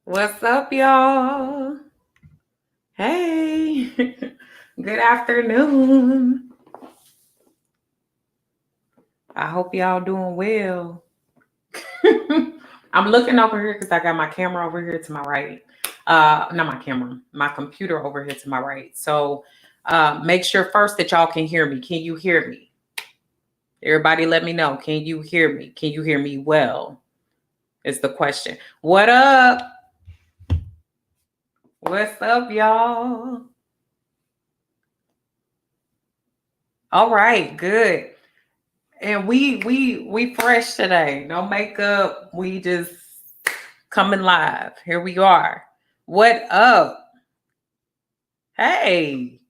What's up, y'all? Hey, good afternoon. I hope y'all doing well. I'm looking over here because I got my camera over here to my right. Not my camera, my computer over here to my right. So make sure first that y'all can hear me. Can you hear me? Everybody let me know. Can you hear me? Can you hear me well? Is the question. What up? What's up, y'all? All right, good. And we fresh today. No makeup. We just coming live. Here we are. What up? Hey.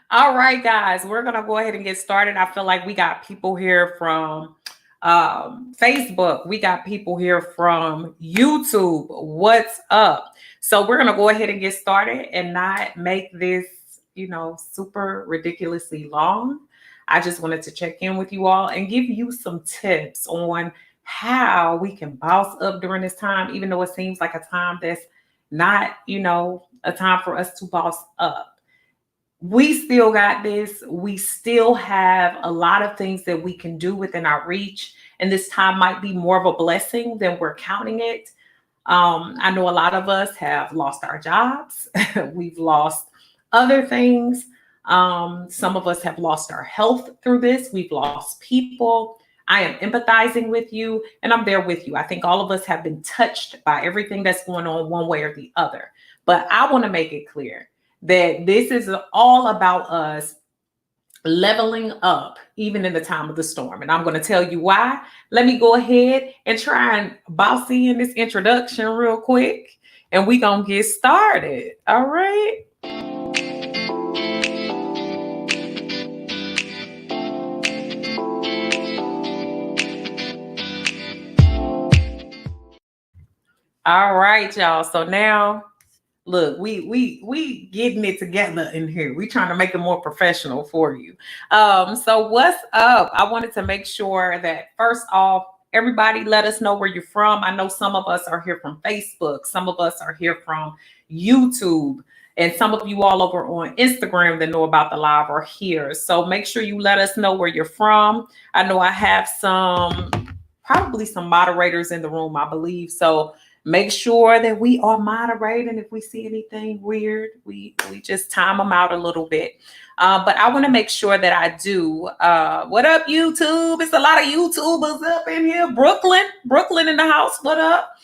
All right, guys. We're gonna go ahead and get started. I feel like we got people here from Facebook. We got people here from YouTube. What's up? So we're gonna go ahead and get started and not make this, super ridiculously long. I just wanted to check in with you all and give you some tips on how we can boss up during this time, even though it seems like a time that's not, a time for us to boss up. We still got this. We still have a lot of things that we can do within our reach. And this time might be more of a blessing than we're counting it. I know a lot of us have lost our jobs. We've lost other things. Some of us have lost our health through this. We've lost people. I am empathizing with you and I'm there with you. I think all of us have been touched by everything that's going on one way or the other. But I want to make it clear that this is all about us leveling up, even in the time of the storm. And I'm going to tell you why. Let me go ahead and try and bossy in this introduction real quick, and we going to get started. All right. All right, y'all. So now look, we getting it together in here. We trying to make it more professional for you. So what's up? I wanted to make sure that first off, everybody let us know where you're from. I know some of us are here from Facebook, some of us are here from YouTube, and some of you all over on Instagram that know about the live are here. So make sure you let us know where you're from. I know I have probably some moderators in the room, I believe. So make sure that we are moderating. If we see anything weird, we just time them out a little bit. But I want to make sure that I do. What up, YouTube? It's a lot of YouTubers up in here. Brooklyn in the house. What up?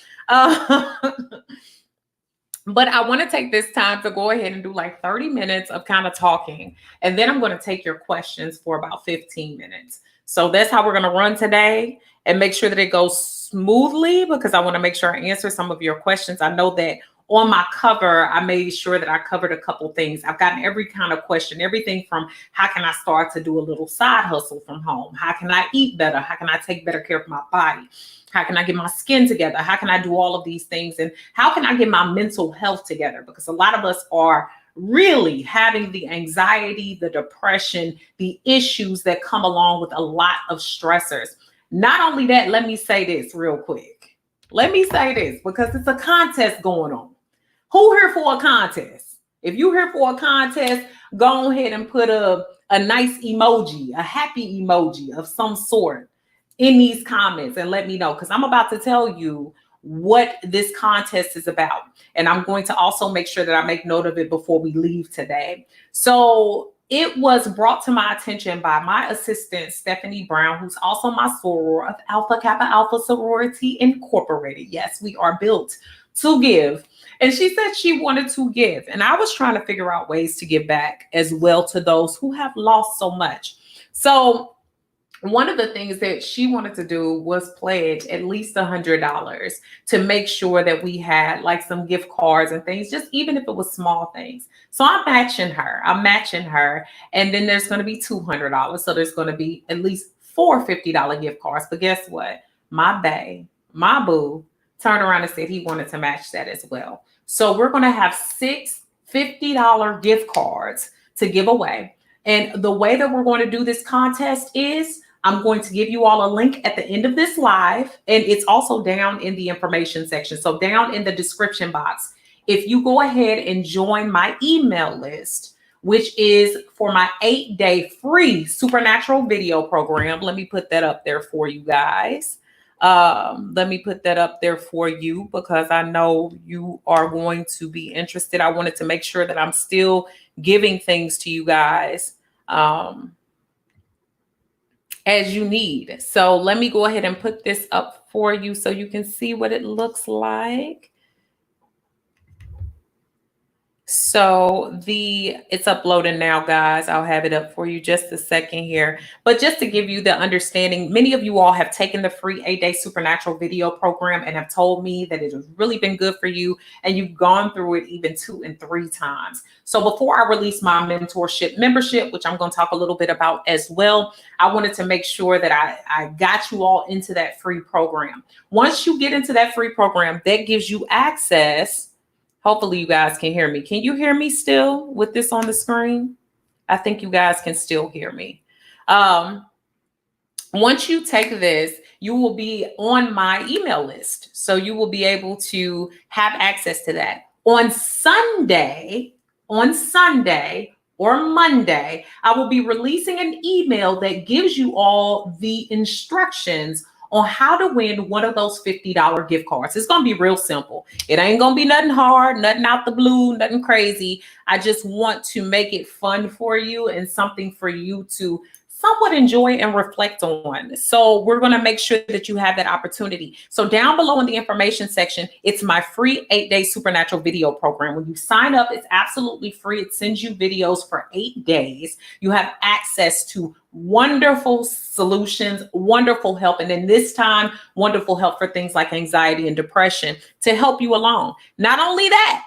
But I want to take this time to go ahead and do like 30 minutes of kind of talking. And then I'm going to take your questions for about 15 minutes. So that's how we're going to run today, and make sure that it goes smoothly because I want to make sure I answer some of your questions. I know that on my cover, I made sure that I covered a couple things. I've gotten every kind of question, everything from how can I start to do a little side hustle from home? How can I eat better? How can I take better care of my body? How can I get my skin together? How can I do all of these things? And how can I get my mental health together? Because a lot of us are really having the anxiety, the depression, the issues that come along with a lot of stressors. Not only that, let me say this real quick. Let me say this because it's a contest going on. Who here for a contest? If you're here for a contest, go ahead and put a nice emoji, a happy emoji of some sort in these comments and let me know, because I'm about to tell you what this contest is about. And I'm going to also make sure that I make note of it before we leave today. So it was brought to my attention by my assistant, Stephanie Brown, who's also my soror of Alpha Kappa Alpha Sorority Incorporated. Yes, we are built to give. And she said she wanted to give. And I was trying to figure out ways to give back as well to those who have lost so much. So one of the things that she wanted to do was pledge at least $100 to make sure that we had like some gift cards and things, just even if it was small things. So I'm matching her. And then there's going to be $200. So there's going to be at least 4 $50 gift cards. But guess what? My bae, my boo, turned around and said he wanted to match that as well. So we're going to have 6 $50 gift cards to give away. And the way that we're going to do this contest is I'm going to give you all a link at the end of this live, and it's also down in the information section. So down in the description box, if you go ahead and join my email list, which is for my 8-day free supernatural video program. Let me put that up there for you guys. Let me put that up there for you because I know you are going to be interested. I wanted to make sure that I'm still giving things to you guys as you need. So let me go ahead and put this up for you so you can see what it looks like. So it's uploading now, guys. I'll have it up for you just a second here. But just to give you the understanding, many of you all have taken the free 8-day supernatural video program and have told me that it has really been good for you. And you've gone through it even 2 and 3 times. So before I release my mentorship membership, which I'm going to talk a little bit about as well, I wanted to make sure that I got you all into that free program. Once you get into that free program, that gives you access. Hopefully you guys can hear me. Can you hear me still with this on the screen? I think you guys can still hear me. Once you take this, you will be on my email list. So you will be able to have access to that. On Sunday or Monday, I will be releasing an email that gives you all the instructions on how to win one of those $50 gift cards. It's going to be real simple. It ain't going to be nothing hard, nothing out the blue, nothing crazy. I just want to make it fun for you and something for you to somewhat enjoy and reflect on. So we're going to make sure that you have that opportunity. So down below in the information section, it's my free 8-day supernatural video program. When you sign up, it's absolutely free. It sends you videos for 8 days. You have access to wonderful solutions, wonderful help. And then this time, wonderful help for things like anxiety and depression to help you along. Not only that,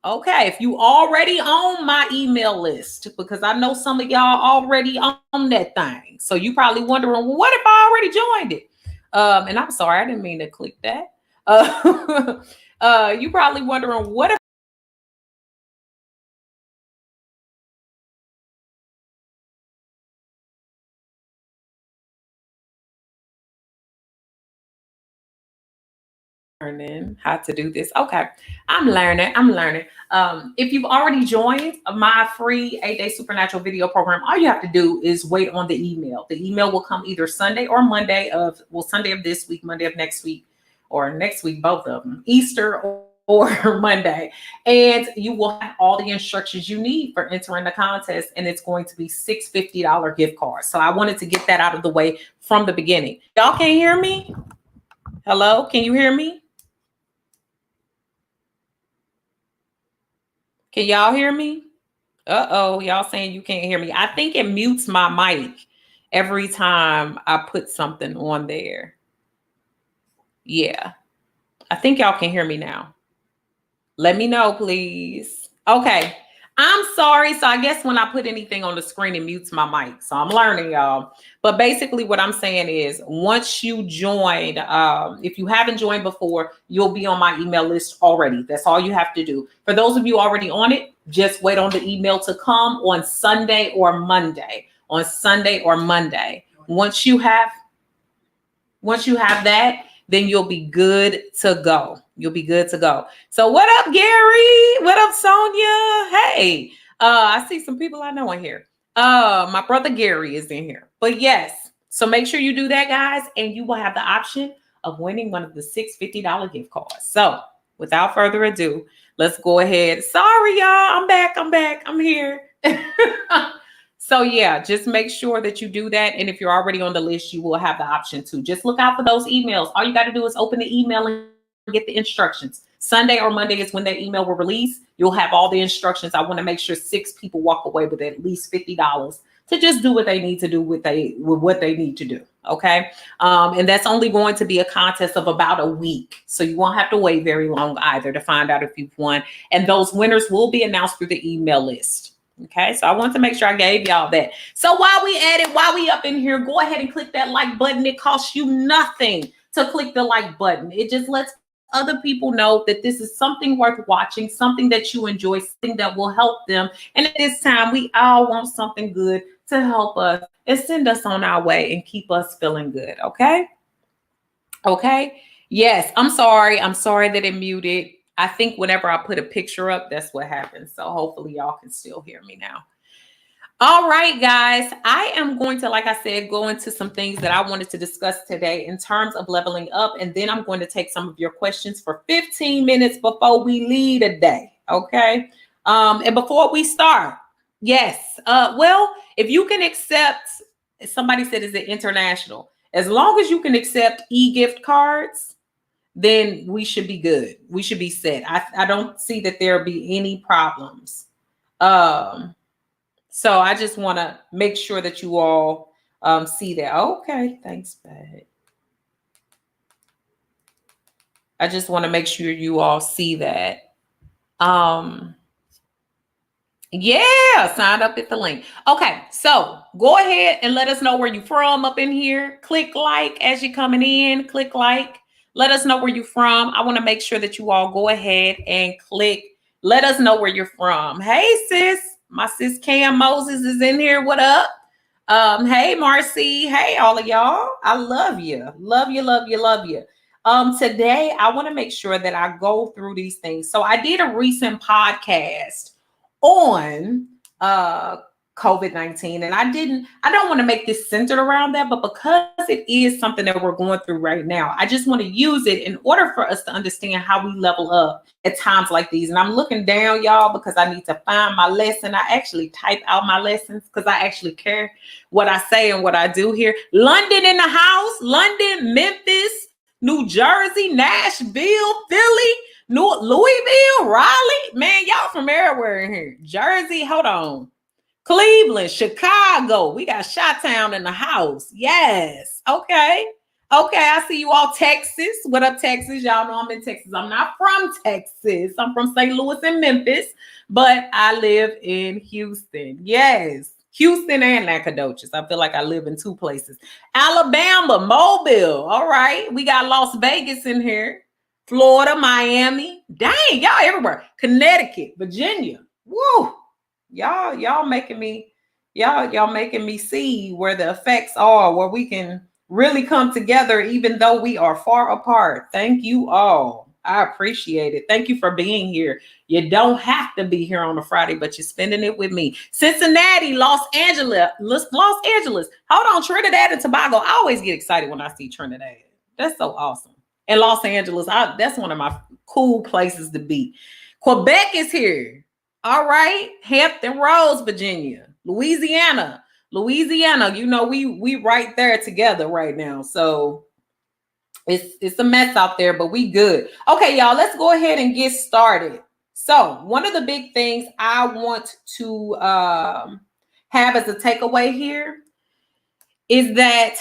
okay, if you already on my email list, because I know some of y'all already on that thing. So you probably wondering, well, what if I already joined it? And I'm sorry, I didn't mean to click that. You probably wondering, what if learning how to do this? Okay, I'm learning. If you've already joined my free 8-day supernatural video program, all you have to do is wait on the email. The email will come either Sunday or Monday Sunday of this week, Monday of next week, or next week, both of them, Easter or Monday. And you will have all the instructions you need for entering the contest. And it's going to be 6 $50 gift cards. So I wanted to get that out of the way from the beginning. Y'all can't hear me? Hello, can you hear me? Can y'all hear me? Uh-oh, y'all saying you can't hear me. I think it mutes my mic every time I put something on there. Yeah, I think y'all can hear me now. Let me know, please. Okay, I'm sorry. So I guess when I put anything on the screen, it mutes my mic. So I'm learning, y'all. But basically what I'm saying is once you join, if you haven't joined before, you'll be on my email list already. That's all you have to do. For those of you already on it, just wait on the email to come on Sunday or Monday. On Sunday or Monday. Once you have that, then you'll be good to go. You'll be good to go. So what up, Gary? What up, Sonia? Hey, I see some people I know in here. My brother Gary is in here. But yes, so make sure you do that, guys, and you will have the option of winning one of the 6 $50 gift cards. So without further ado, let's go ahead. Sorry, y'all. I'm back. I'm here. So yeah, just make sure that you do that. And if you're already on the list, you will have the option to just look out for those emails. All you got to do is open the email and get the instructions. Sunday or Monday is when that email will release. You'll have all the instructions. I want to make sure 6 people walk away with at least $50 to just do what they need to do with what they need to do. Okay. And that's only going to be a contest of about a week. So you won't have to wait very long either to find out if you've won. And those winners will be announced through the email list. Okay, so I want to make sure I gave y'all that. So while we up in here, go ahead and click that like button. It costs you nothing to click the like button. It just lets other people know that this is something worth watching, something that you enjoy, something that will help them. And at this time, we all want something good to help us and send us on our way and keep us feeling good. Okay. Okay. Yes. I'm sorry. I'm sorry that it muted. I think whenever I put a picture up, that's what happens. So hopefully y'all can still hear me now. All right, guys, I am going to, like I said, go into some things that I wanted to discuss today in terms of leveling up. And then I'm going to take some of your questions for 15 minutes before we leave today. Okay. And before we start, yes. Well, if you can accept, somebody said, is it international? As long as you can accept e-gift cards, then we should be good. We should be set. I don't see that there'll be any problems. So I just want to make sure that you all see that. Okay, thanks, babe. I just want to make sure you all see that. Yeah, sign up at the link. Okay, so go ahead and let us know where you're from up in here. Click like as you're coming in. Click like. Let us know where you're from. I want to make sure that you all go ahead and click. Let us know where you're from. Hey, sis. My sis Cam Moses is in here. What up? Hey, Marcy. Hey, all of y'all. I love you. Love you, love you, love you. Today, I want to make sure that I go through these things. So I did a recent podcast on COVID-19, and I don't want to make this centered around that, but because it is something that we're going through right now, I just want to use it in order for us to understand how we level up at times like these. And I'm looking down, y'all, because I need to find my lesson. I actually type out my lessons because I actually care what I say and what I do here. London in the house, London, Memphis, New Jersey, Nashville, Philly, Louisville, Raleigh. Man, y'all from everywhere in here. Jersey, hold on. Cleveland, Chicago. We got Chi-Town in the house. Yes. Okay. Okay. I see you all. Texas. What up, Texas? Y'all know I'm in Texas. I'm not from Texas. I'm from St. Louis and Memphis, but I live in Houston. Yes. Houston and Nacogdoches. I feel like I live in two places. Alabama, Mobile. All right. We got Las Vegas in here. Florida, Miami. Dang, y'all everywhere. Connecticut, Virginia. Woo. Y'all making me see where the effects are, where we can really come together even though we are far apart. Thank you all. I appreciate it. Thank you for being here. You don't have to be here on a Friday, but you're spending it with me. Cincinnati, Los Angeles. Hold on, Trinidad and Tobago. I always get excited when I see Trinidad. That's so awesome. And Los Angeles, that's one of my cool places to be. Quebec is here. All right. Hampton Roads, Virginia, Louisiana. You know, we right there together right now. So it's a mess out there, but we good. Okay, y'all, let's go ahead and get started. So one of the big things I want to have as a takeaway here is that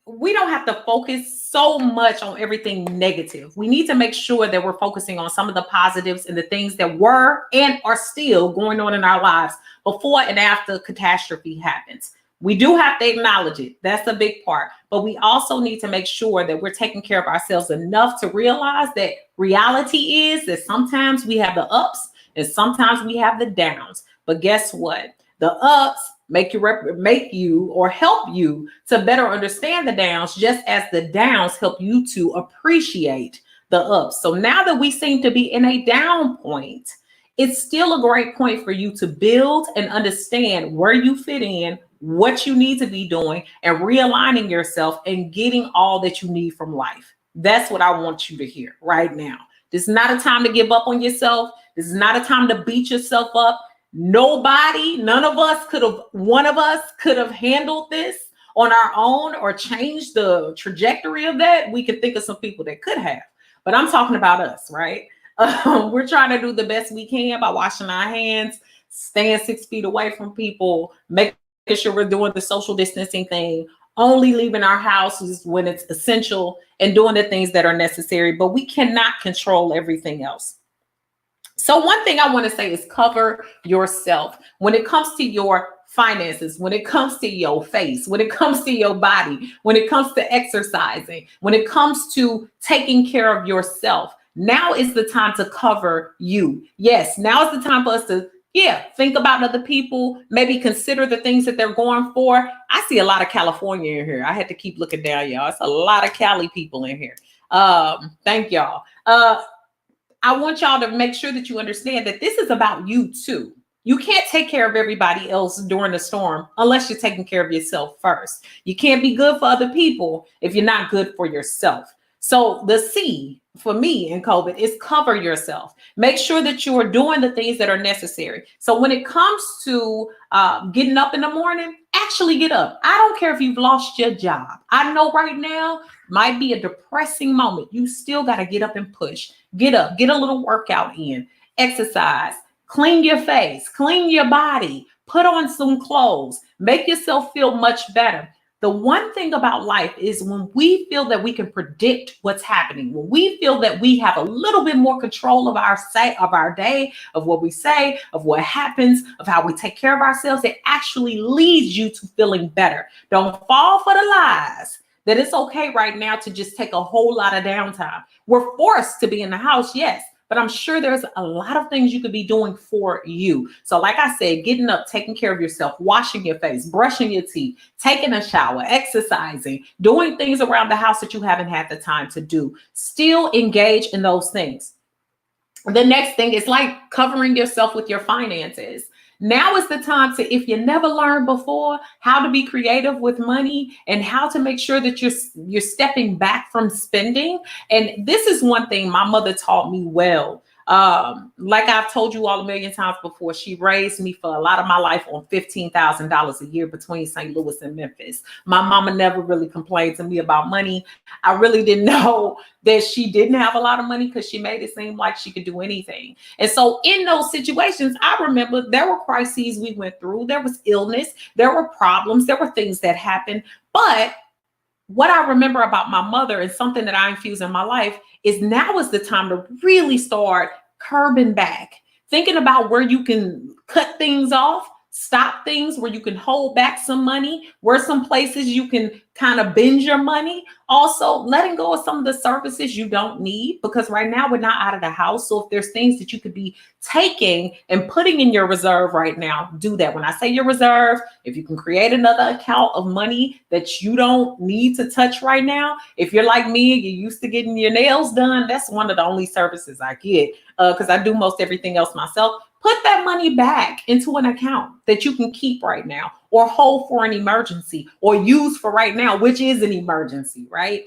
we don't have to focus so much on everything negative. We need to make sure that we're focusing on some of the positives and the things that were and are still going on in our lives before and after catastrophe happens. We do have to acknowledge it. That's a big part. But we also need to make sure that we're taking care of ourselves enough to realize that reality is that sometimes we have the ups and sometimes we have the downs. But guess what? The ups make you or help you to better understand the downs, just as the downs help you to appreciate the ups. So now that we seem to be in a down point, it's still a great point for you to build and understand where you fit in, what you need to be doing, and realigning yourself and getting all that you need from life. That's what I want you to hear right now. This is not a time to give up on yourself. This is not a time to beat yourself up. None of us one of us could have handled this on our own or changed the trajectory of that. We could think of some people that could have, but I'm talking about us, right? We're trying to do the best we can by washing our hands, staying 6 feet away from people, making sure we're doing the social distancing thing, only leaving our houses when it's essential, and doing the things that are necessary, but we cannot control everything else. So one thing I want to say is cover yourself when it comes to your finances, when it comes to your face, when it comes to your body, when it comes to exercising, when it comes to taking care of yourself. Now is the time to cover you. Yes, now is the time for us to, Yeah, think about other people, maybe consider the things that they're going for. I see a lot of California in here. I had to keep looking down, y'all. It's a lot of Cali people in here. Thank y'all. I want y'all to make sure that you understand that this is about you too. You can't take care of everybody else during the storm unless you're taking care of yourself first. You can't be good for other people if you're not good for yourself. So the C for me in COVID is cover yourself. Make sure that you are doing the things that are necessary. So when it comes to getting up in the morning, actually get up. I don't care if you've lost your job. I know right now might be a depressing moment. You still got to get up and push. Get up, get a little workout in, exercise, clean your face, clean your body, put on some clothes, make yourself feel much better. The one thing about life is when we feel that we can predict what's happening, when we feel that we have a little bit more control of our day, of what we say, of what happens, of how we take care of ourselves, it actually leads you to feeling better. Don't fall for the lies that it's okay right now to just take a whole lot of downtime. We're forced to be in the house, yes, but I'm sure there's a lot of things you could be doing for you. So like I said, getting up, taking care of yourself, washing your face, brushing your teeth, taking a shower, exercising, doing things around the house that you haven't had the time to do. Still engage in those things. The next thing is like covering yourself with your finances. Now is the time to, if you never learned before how to be creative with money and how to make sure that you're stepping back from spending. And this is one thing my mother taught me well. Like I've told you all a million times before, she raised me for a lot of my life on $15,000 a year between St. Louis and Memphis. My mama never really complained to me about money. I really didn't know that she didn't have a lot of money because she made it seem like she could do anything. And so in those situations, I remember there were crises we went through. There was illness. There were problems. There were things that happened. But what I remember about my mother and something that I infuse in my life is now is the time to really start curbing back, thinking about where you can cut things off, stop things, where you can hold back some money, where some places you can kind of bend your money. Also, letting go of some of the services you don't need, because right now we're not out of the house. So if there's things that you could be taking and putting in your reserve right now, do that. When I say your reserve, if you can create another account of money that you don't need to touch right now. If you're like me, you're used to getting your nails done. That's one of the only services I get because I do most everything else myself. Put that money back into an account that you can keep right now or hold for an emergency or use for right now, which is an emergency, right?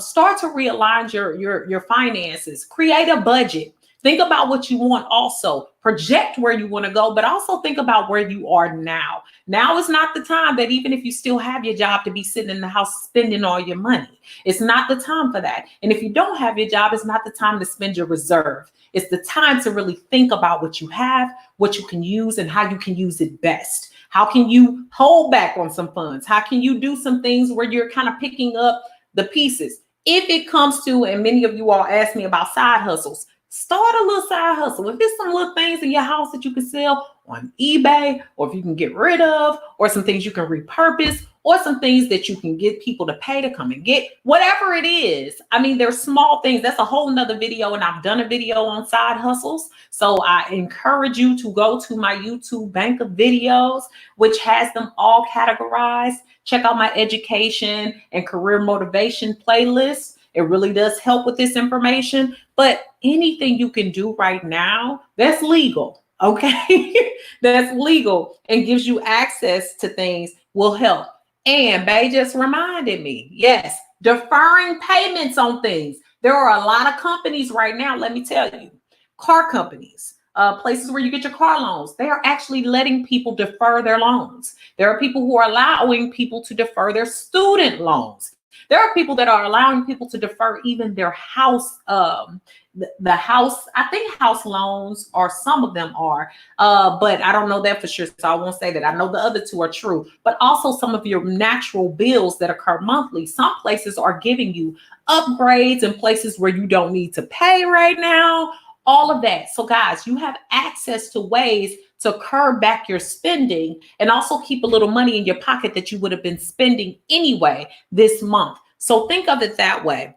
Start to realign your finances, create a budget. Think about what you want also. Project where you want to go, but also think about where you are now. Now is not the time that even if you still have your job to be sitting in the house spending all your money. It's not the time for that. And if you don't have your job, it's not the time to spend your reserve. It's the time to really think about what you have, what you can use, and how you can use it best. How can you hold back on some funds? How can you do some things where you're kind of picking up the pieces? If it comes to, and many of you all ask me about side hustles, start a little side hustle. If there's some little things in your house that you can sell on eBay, or if you can get rid of, or some things you can repurpose, or some things that you can get people to pay to come and get, whatever it is. I mean, there's small things. That's a whole nother video, and I've done a video on side hustles. So I encourage you to go to my YouTube bank of videos, which has them all categorized. Check out my education and career motivation playlist. It really does help with this information, but anything you can do right now that's legal, okay? That's legal and gives you access to things will help. And Bay just reminded me, yes, deferring payments on things. There are a lot of companies right now, let me tell you, car companies, places where you get your car loans, they are actually letting people defer their loans. There are people who are allowing people to defer their student loans. There are people that are allowing people to defer even their house, the house, I think house loans, or some of them are, but I don't know that for sure, so I won't say that. I know the other two are true, but also some of your natural bills that occur monthly. Some places are giving you upgrades in places where you don't need to pay right now, all of that. So guys, you have access to ways to curb back your spending and also keep a little money in your pocket that you would have been spending anyway this month. So think of it that way.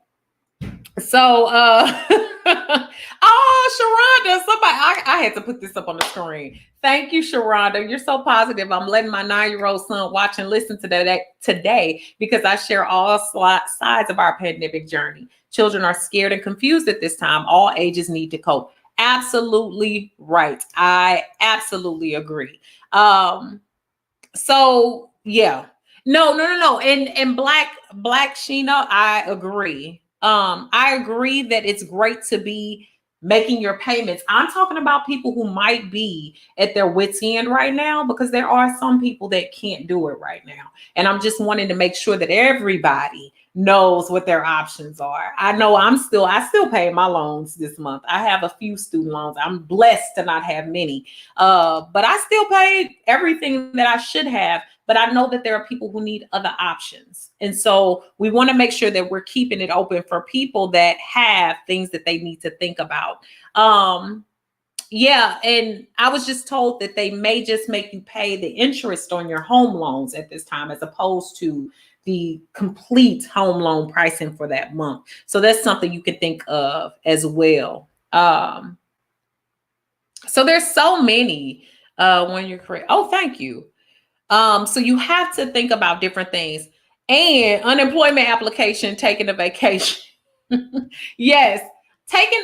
So, oh, Oh, Sharonda, somebody, I had to put this up on the screen. Thank you, Sharonda. You're so positive. I'm letting my 9-year-old son watch and listen to that today because I share all sides of our pandemic journey. Children are scared and confused at this time. All ages need to cope. Absolutely right. I absolutely agree. So yeah. No. And Black Sheena, I agree. I agree that it's great to be making your payments. I'm talking about people who might be at their wits' end right now because there are some people that can't do it right now. And I'm just wanting to make sure that everybody knows what their options are. I know I still pay my loans this month. I have a few student loans. I'm blessed to not have many. But I still paid everything that I should have. But I know that there are people who need other options. And so we want to make sure that we're keeping it open for people that have things that they need to think about. Yeah. And I was just told that they may just make you pay the interest on your home loans at this time, as opposed to the complete home loan pricing for that month. So that's something you can think of as well. So there's so many when you're correct. Oh, thank you. So you have to think about different things. And unemployment application, taking a vacation. Yes, taking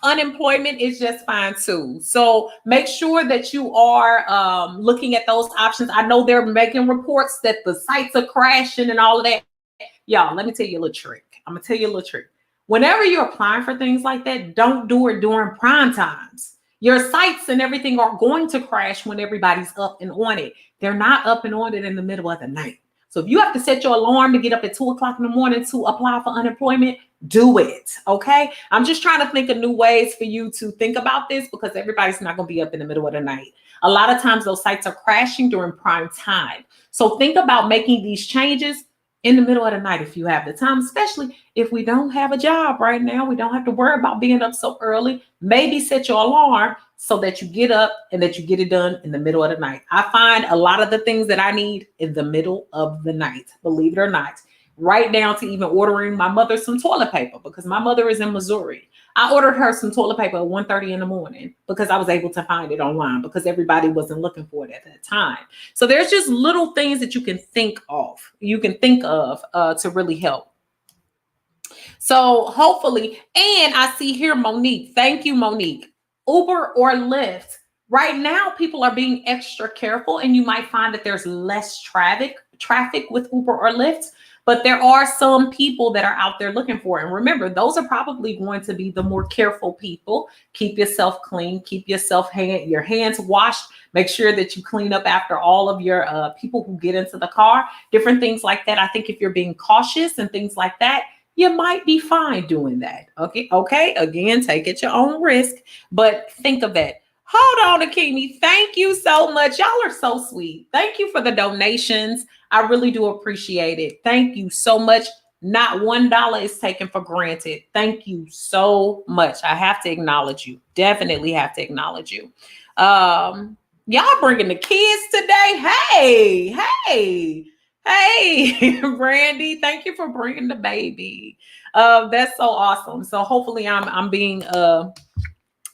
unemployment is just fine too. So make sure that you are looking at those options. I know they're making reports that the sites are crashing and all of that. Y'all, let me tell you a little trick. I'm gonna tell you a little trick. Whenever you're applying for things like that, don't do it during prime times. Your sites and everything are going to crash when everybody's up and on it. They're not up and on it in the middle of the night. So if you have to set your alarm to get up at 2 o'clock in the morning to apply for unemployment, do it. Okay. I'm just trying to think of new ways for you to think about this because everybody's not going to be up in the middle of the night. A lot of times those sites are crashing during prime time. So think about making these changes in the middle of the night if you have the time, especially if we don't have a job right now. We don't have to worry about being up so early. Maybe set your alarm so that you get up and that you get it done in the middle of the night. I find a lot of the things that I need in the middle of the night, believe it or not, right down to even ordering my mother some toilet paper because my mother is in Missouri. I ordered her some toilet paper at 1:30 in the morning because I was able to find it online because everybody wasn't looking for it at that time. So there's just little things that you can think of. You can think of to really help. So hopefully, and I see here Monique. Thank you, Monique. Uber or Lyft. Right now, people are being extra careful, and you might find that there's less traffic with Uber or Lyft. But there are some people that are out there looking for it. And remember, those are probably going to be the more careful people. Keep yourself clean. Keep your hands washed. Make sure that you clean up after all of your people who get into the car. Different things like that. I think if you're being cautious and things like that, you might be fine doing that. Okay. Again, take it your own risk. But think of that. Hold on, Akimi. Thank you so much. Y'all are so sweet. Thank you for the donations. I really do appreciate it. Thank you so much. Not $1 is taken for granted. Thank you so much. I have to acknowledge you. Definitely have to acknowledge you. Y'all bringing the kids today. Hey, Brandy. Thank you for bringing the baby. That's so awesome. So hopefully I'm being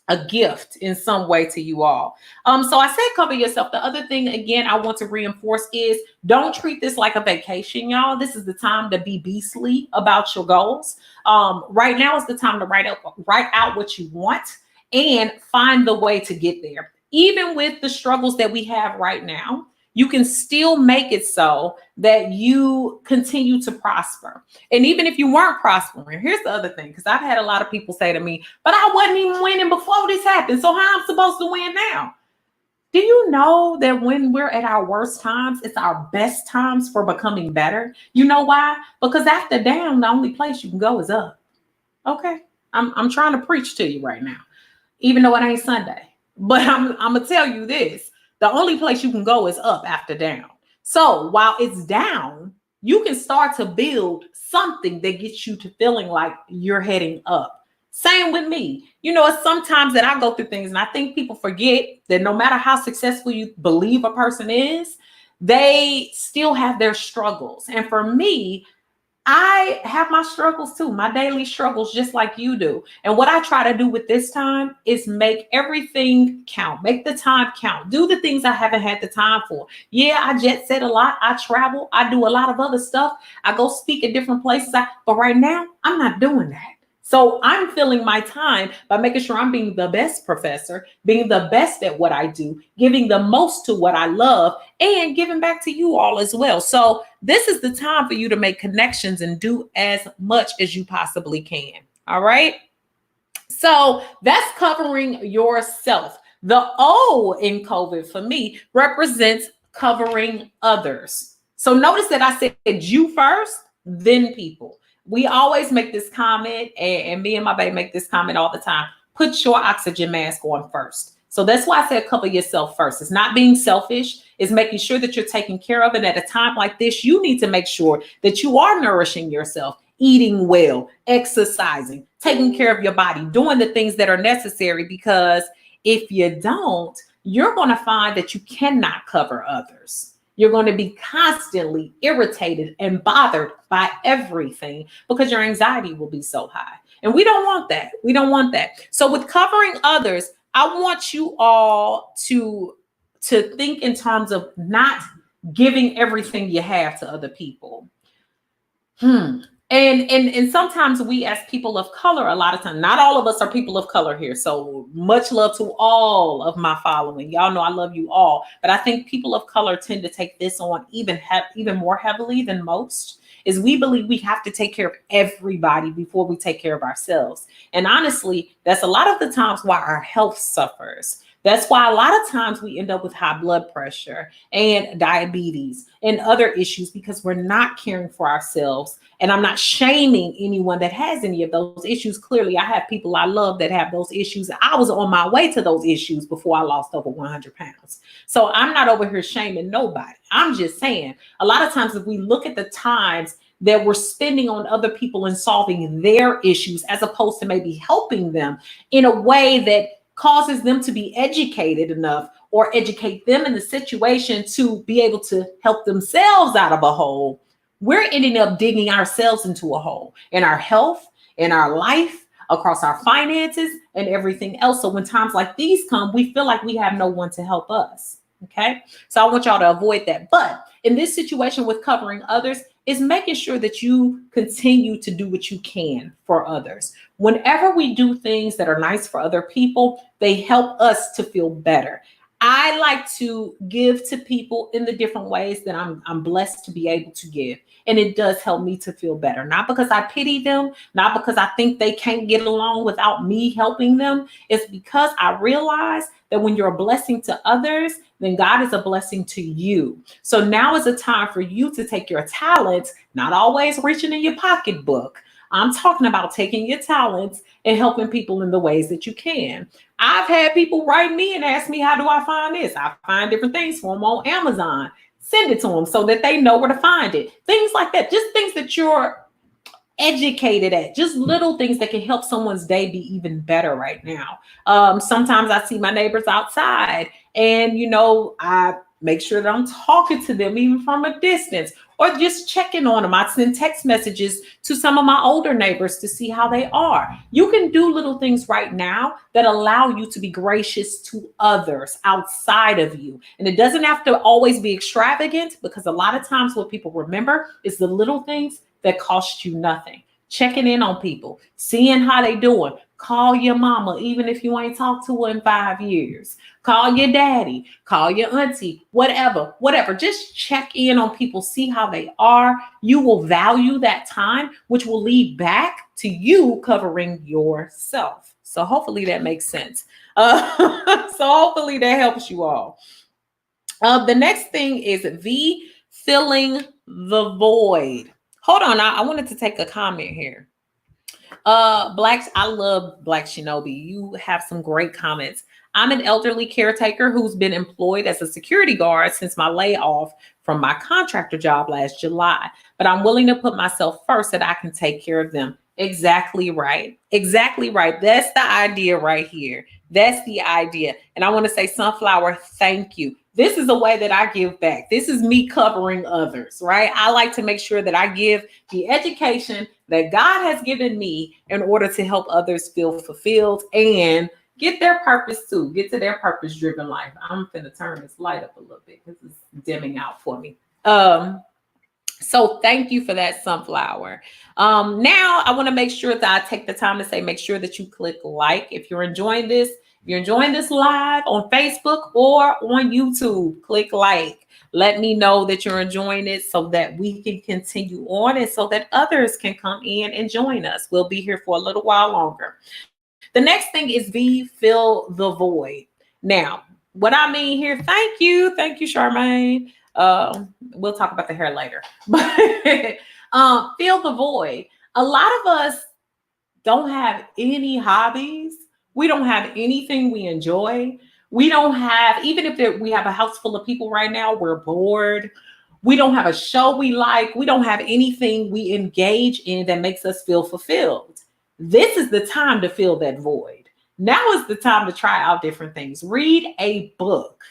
a gift in some way to you all. So I said cover yourself. The other thing, again, I want to reinforce is don't treat this like a vacation, y'all. This is the time to be beastly about your goals. Right now is the time to write out what you want and find the way to get there. Even with the struggles that we have right now, you can still make it so that you continue to prosper. And even if you weren't prospering, here's the other thing, because I've had a lot of people say to me, but I wasn't even winning before this happened. So how am I supposed to win now? Do you know that when we're at our worst times, it's our best times for becoming better? You know why? Because after down, the only place you can go is up. Okay. I'm trying to preach to you right now, even though it ain't Sunday. But I'm going to tell you this. The only place you can go is up after down. So while it's down, you can start to build something that gets you to feeling like you're heading up. Same with me. You know, it's sometimes that I go through things and I think people forget that no matter how successful you believe a person is, they still have their struggles. And for me, I have my struggles too, my daily struggles, just like you do. And what I try to do with this time is make everything count, make the time count, do the things I haven't had the time for. Yeah, I jet set a lot, I travel, I do a lot of other stuff, I go speak at different places, but right now I'm not doing that. So I'm filling my time by making sure I'm being the best professor, being the best at what I do, giving the most to what I love, and giving back to you all as well. So this is the time for you to make connections and do as much as you possibly can. All right. So that's covering yourself. The O in COVID for me represents covering others. So notice that I said you first, then people. We always make this comment, and me and my baby make this comment all the time. Put your oxygen mask on first. So that's why I said cover yourself first. It's not being selfish. It's making sure that you're taken care of. And at a time like this, you need to make sure that you are nourishing yourself, eating well, exercising, taking care of your body, doing the things that are necessary. Because if you don't, you're going to find that you cannot cover others. You're going to be constantly irritated and bothered by everything because your anxiety will be so high. And we don't want that. We don't want that. So with covering others, I want you all to think in terms of not giving everything you have to other people. And sometimes we as people of color, a lot of times, not all of us are people of color here. So much love to all of my following. Y'all know I love you all. But I think people of color tend to take this on even more heavily than most. Is we believe we have to take care of everybody before we take care of ourselves. And honestly, that's a lot of the times why our health suffers. That's why a lot of times we end up with high blood pressure and diabetes and other issues because we're not caring for ourselves. And I'm not shaming anyone that has any of those issues. Clearly, I have people I love that have those issues. I was on my way to those issues before I lost over 100 pounds. So I'm not over here shaming nobody. I'm just saying a lot of times if we look at the times that we're spending on other people and solving their issues as opposed to maybe helping them in a way that causes them to be educated enough or educate them in the situation to be able to help themselves out of a hole, we're ending up digging ourselves into a hole in our health, in our life, across our finances, and everything else. So when times like these come, we feel like we have no one to help us. Okay. So I want y'all to avoid that. But in this situation with covering others, is making sure that you continue to do what you can for others. Whenever we do things that are nice for other people, they help us to feel better. I like to give to people in the different ways that I'm blessed to be able to give. And it does help me to feel better. Not because I pity them, not because I think they can't get along without me helping them. It's because I realize that when you're a blessing to others, then God is a blessing to you. So now is a time for you to take your talents, not always reaching in your pocketbook. I'm talking about taking your talents and helping people in the ways that you can. I've had people write me and ask me, how do I find this? I find different things for them on Amazon. Send it to them so that they know where to find it. Things like that, just things that you're educated at, just little things that can help someone's day be even better right now. Sometimes I see my neighbors outside and, I make sure that I'm talking to them even from a distance or just checking on them. I send text messages to some of my older neighbors to see how they are. You can do little things right now that allow you to be gracious to others outside of you. And it doesn't have to always be extravagant because a lot of times what people remember is the little things that cost you nothing. Checking in on people, seeing how they doing. Call your mama, even if you ain't talked to her in 5 years. Call your daddy, call your auntie, whatever. Just check in on people, see how they are. You will value that time, which will lead back to you covering yourself. So hopefully that makes sense. So hopefully that helps you all. The next thing is V, filling the void. Hold on, I wanted to take a comment here. Blacks, I love Black Shinobi. You have some great comments. I'm an elderly caretaker who's been employed as a security guard since my layoff from my contractor job last July, but I'm willing to put myself first so that I can take care of them. Exactly right. Exactly right. That's the idea right here. That's the idea. And I want to say, Sunflower, thank you. This is a way that I give back. This is me covering others, right? I like to make sure that I give the education that God has given me in order to help others feel fulfilled and get their purpose too, get to their purpose driven life. I'm going to turn this light up a little bit because it's dimming out for me. So thank you for that, Sunflower. Now I want to make sure that I take the time to say, make sure that you click like if you're enjoying this. If you're enjoying this live on Facebook or on YouTube, click like. Let me know that you're enjoying it so that we can continue on and so that others can come in and join us. We'll be here for a little while longer. The next thing is fill the void. Now, what I mean here, thank you, Charmaine. We'll talk about the hair later, but fill the void. A lot of us don't have any hobbies. We don't have anything we enjoy. We don't have, even if we have a house full of people right now, we're bored. We don't have a show we like. We don't have anything we engage in that makes us feel fulfilled. This is the time to fill that void. Now is the time to try out different things. Read a book.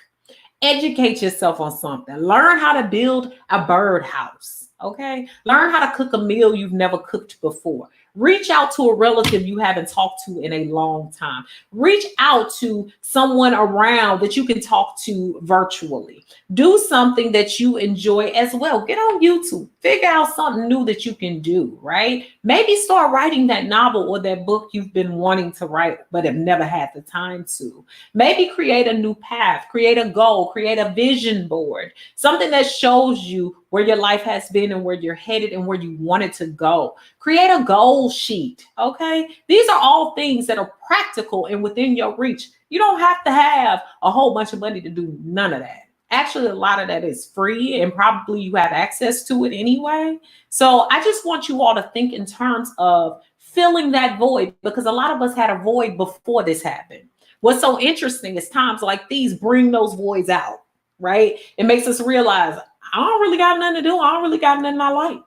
Educate yourself on something. Learn how to build a birdhouse. Okay? Learn how to cook a meal you've never cooked before. Reach out to a relative you haven't talked to in a long time. Reach out to someone around that you can talk to virtually. Do something that you enjoy as well. Get on YouTube. Figure out something new that you can do, right? Maybe start writing that novel or that book you've been wanting to write but have never had the time to. Maybe create a new path, create a goal, create a vision board, something that shows you where your life has been and where you're headed and where you want it to go. Create a goal sheet, okay? These are all things that are practical and within your reach. You don't have to have a whole bunch of money to do none of that. Actually, a lot of that is free and probably you have access to it anyway. So I just want you all to think in terms of filling that void because a lot of us had a void before this happened. What's so interesting is times like these bring those voids out, right? It makes us realize, I don't really got nothing to do. I don't really got nothing I like.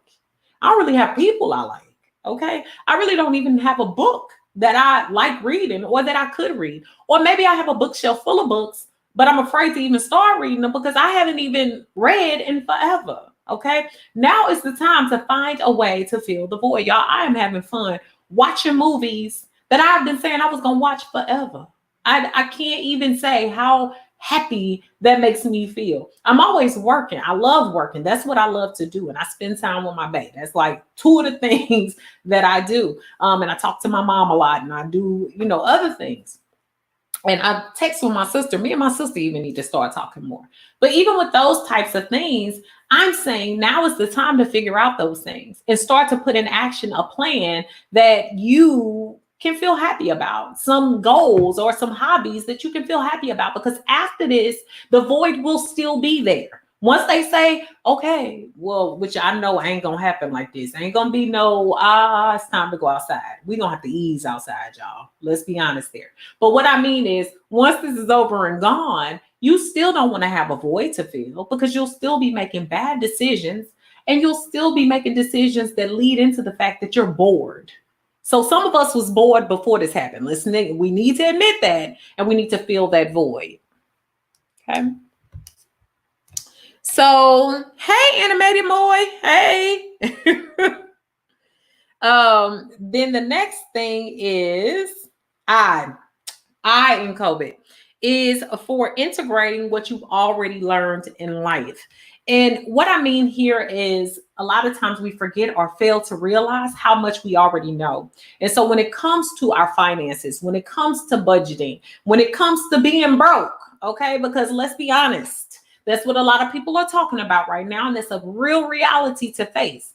I don't really have people I like. Okay. I really don't even have a book that I like reading or that I could read. Or maybe I have a bookshelf full of books, but I'm afraid to even start reading them because I haven't even read in forever. Okay. Now is the time to find a way to fill the void. Y'all, I am having fun watching movies that I've been saying I was going to watch forever. I can't even say how happy that makes me feel. I'm always working. I love working. That's what I love to do. And I spend time with my baby. That's like two of the things that I do. And I talk to my mom a lot and I do, other things. And I text with my sister. Me and my sister even need to start talking more. But even with those types of things, I'm saying now is the time to figure out those things and start to put in action a plan that you can feel happy about, some goals or some hobbies that you can feel happy about, because after this, the void will still be there. Once they say, okay, well, which I know ain't gonna happen like this. Ain't gonna be no, it's time to go outside. We're gonna have to ease outside, y'all. Let's be honest there. But what I mean is, once this is over and gone, you still don't want to have a void to fill because you'll still be making bad decisions and you'll still be making decisions that lead into the fact that you're bored. So some of us was bored before this happened. Listen, we need to admit that, and we need to fill that void. Okay. So, hey, animated boy. Hey. Then the next thing is I in COVID is for integrating what you've already learned in life. And what I mean here is a lot of times we forget or fail to realize how much we already know. And so when it comes to our finances, when it comes to budgeting, when it comes to being broke, okay, because let's be honest, that's what a lot of people are talking about right now. And it's a real reality to face.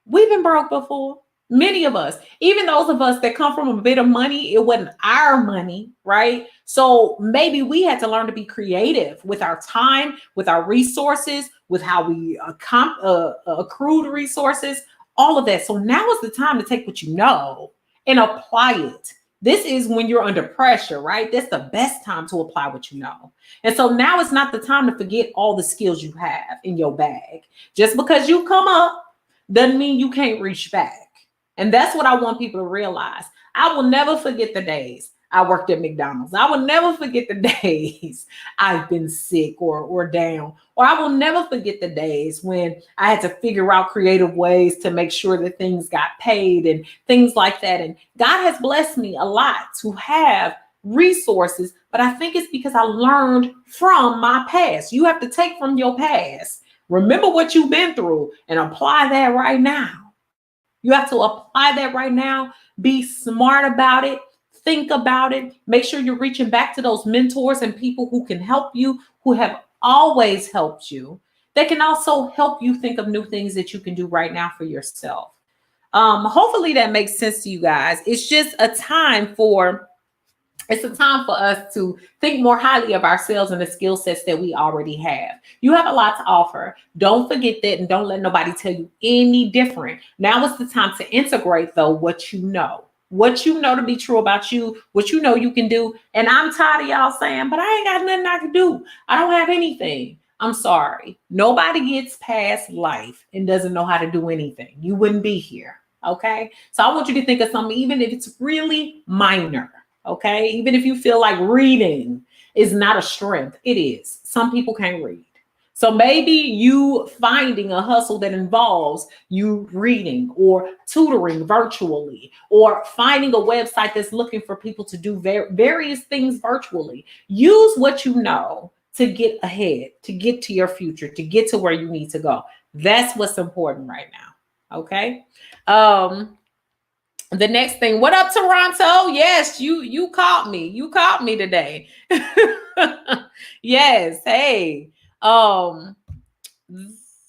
We've been broke before. Many of us, even those of us that come from a bit of money, it wasn't our money, right? So maybe we had to learn to be creative with our time, with our resources, with how we accrued resources, all of that. So now is the time to take what you know and apply it. This is when you're under pressure, right? That's the best time to apply what you know. And so now it's not the time to forget all the skills you have in your bag. Just because you come up doesn't mean you can't reach back. And that's what I want people to realize. I will never forget the days I worked at McDonald's. I will never forget the days I've been sick or down. Or I will never forget the days when I had to figure out creative ways to make sure that things got paid and things like that. And God has blessed me a lot to have resources, but I think it's because I learned from my past. You have to take from your past. Remember what you've been through and apply that right now. You have to apply that right now. Be smart about it. Think about it. Make sure you're reaching back to those mentors and people who can help you, who have always helped you. They can also help you think of new things that you can do right now for yourself. Hopefully that makes sense to you guys. It's a time for us to think more highly of ourselves and the skill sets that we already have. You have a lot to offer. Don't forget that, and don't let nobody tell you any different. Now is the time to integrate, though, what you know to be true about you, what you know you can do. And I'm tired of y'all saying, but I ain't got nothing I can do. I don't have anything. I'm sorry. Nobody gets past life and doesn't know how to do anything. You wouldn't be here. Okay. So I want you to think of something, even if it's really minor. Okay. Even if you feel like reading is not a strength, it is. Some people can't read. So maybe you finding a hustle that involves you reading or tutoring virtually, or finding a website that's looking for people to do various things virtually. Use what you know to get ahead, to get to your future, to get to where you need to go. That's what's important right now. Okay. The next thing, what up, Toronto? Yes, you caught me. You caught me today. Yes. Hey.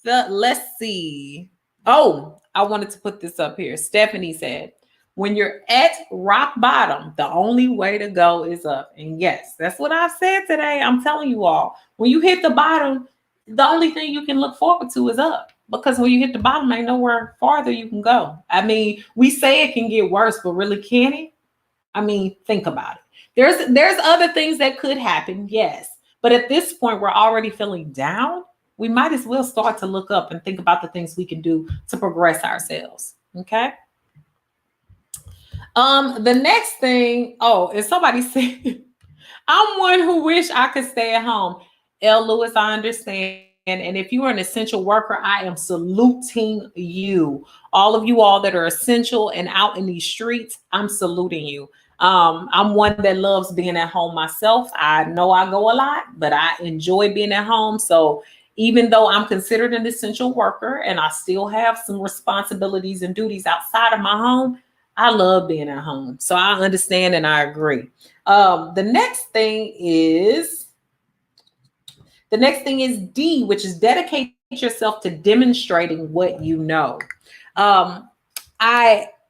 Let's see. Oh, I wanted to put this up here. Stephanie said, when you're at rock bottom, the only way to go is up. And yes, that's what I've said today. I'm telling you all, when you hit the bottom, the only thing you can look forward to is up. Because when you hit the bottom, ain't nowhere farther you can go. I mean, we say it can get worse, but really, can it? I mean, think about it. There's other things that could happen, yes. But at this point, we're already feeling down. We might as well start to look up and think about the things we can do to progress ourselves. Okay. The next thing, is somebody saying, I'm one who wish I could stay at home. L. Lewis, I understand. And if you are an essential worker, I am saluting you. All of you all that are essential and out in these streets, I'm saluting you. I'm one that loves being at home myself. I know I go a lot, but I enjoy being at home. So even though I'm considered an essential worker and I still have some responsibilities and duties outside of my home, I love being at home. So I understand and I agree. The next thing is D, which is dedicate yourself to demonstrating what you know.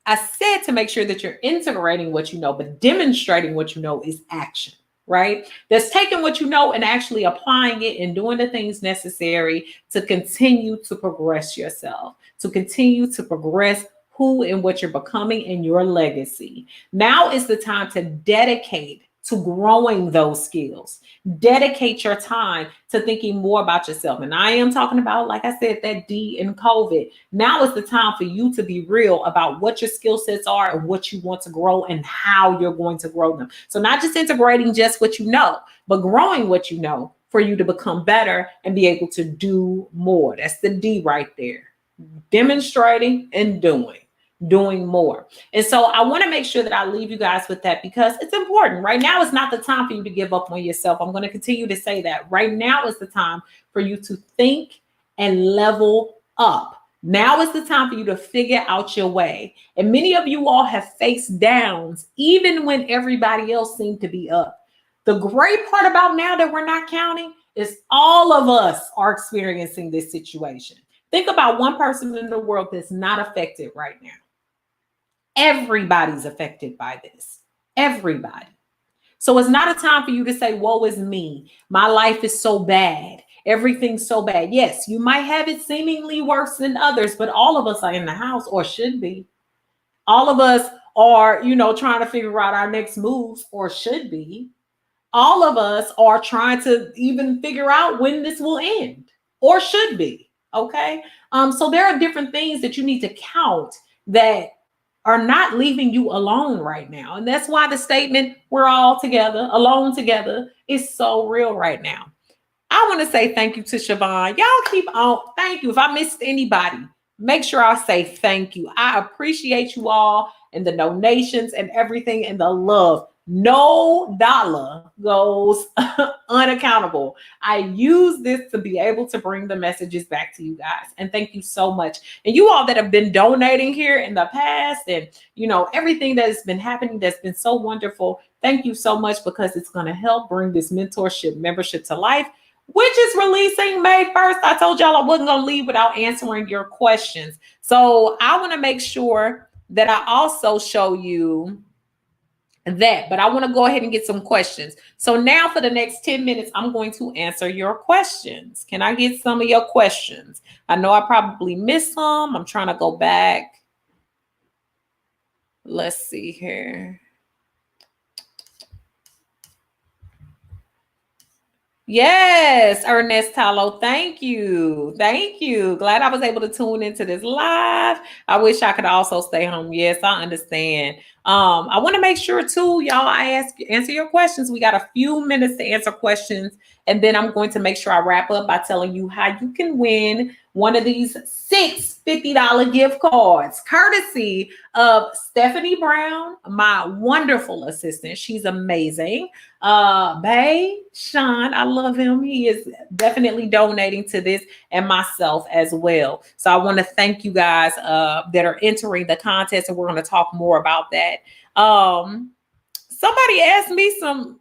I said to make sure that you're integrating what you know, but demonstrating what you know is action, right? That's taking what you know and actually applying it and doing the things necessary to continue to progress yourself, to continue to progress who and what you're becoming and your legacy. Now is the time to dedicate to growing those skills. Dedicate your time to thinking more about yourself. And I am talking about, like I said, that D in COVID. Now is the time for you to be real about what your skill sets are and what you want to grow and how you're going to grow them. So not just integrating just what you know, but growing what you know for you to become better and be able to do more. That's the D right there. Demonstrating and doing more. And so I want to make sure that I leave you guys with that because it's important. Right now is not the time for you to give up on yourself. I'm going to continue to say that. Right now is the time for you to think and level up. Now is the time for you to figure out your way. And many of you all have faced downs even when everybody else seemed to be up. The great part about now that we're not counting is all of us are experiencing this situation. Think about one person in the world that's not affected right now. Everybody's affected by this. Everybody. So it's not a time for you to say, woe is me. My life is so bad. Everything's so bad. Yes, you might have it seemingly worse than others, but all of us are in the house or should be. All of us are, trying to figure out our next moves or should be. All of us are trying to even figure out when this will end or should be. Okay. So there are different things that you need to count that are not leaving you alone right now. And that's why the statement, we're all together, alone together, is so real right now. I want to say thank you to Siobhan. Y'all keep on. Thank you. If I missed anybody, make sure I say thank you. I appreciate you all and the donations and everything and the love. No dollar goes unaccountable. I use this to be able to bring the messages back to you guys. And thank you so much. And you all that have been donating here in the past and, everything that has been happening that's been so wonderful. Thank you so much, because it's going to help bring this mentorship membership to life, which is releasing May 1st. I told y'all I wasn't going to leave without answering your questions. So I want to make sure that I also show you that, but I want to go ahead and get some questions. So now for the next 10 minutes, I'm going to answer your questions. Can I get some of your questions? I know I probably missed some. I'm trying to go back. Let's see here. Yes, Ernest Tallow. Thank you. Thank you. Glad I was able to tune into this live. I wish I could also stay home. Yes, I understand. I want to make sure too, y'all, answer your questions. We got a few minutes to answer questions, and then I'm going to make sure I wrap up by telling you how you can win one of these 6 $50 gift cards, courtesy of Stephanie Brown, my wonderful assistant. She's amazing. Sean, I love him. He is definitely donating to this, and myself as well. So I want to thank you guys that are entering the contest, and we're going to talk more about that. Somebody asked me some.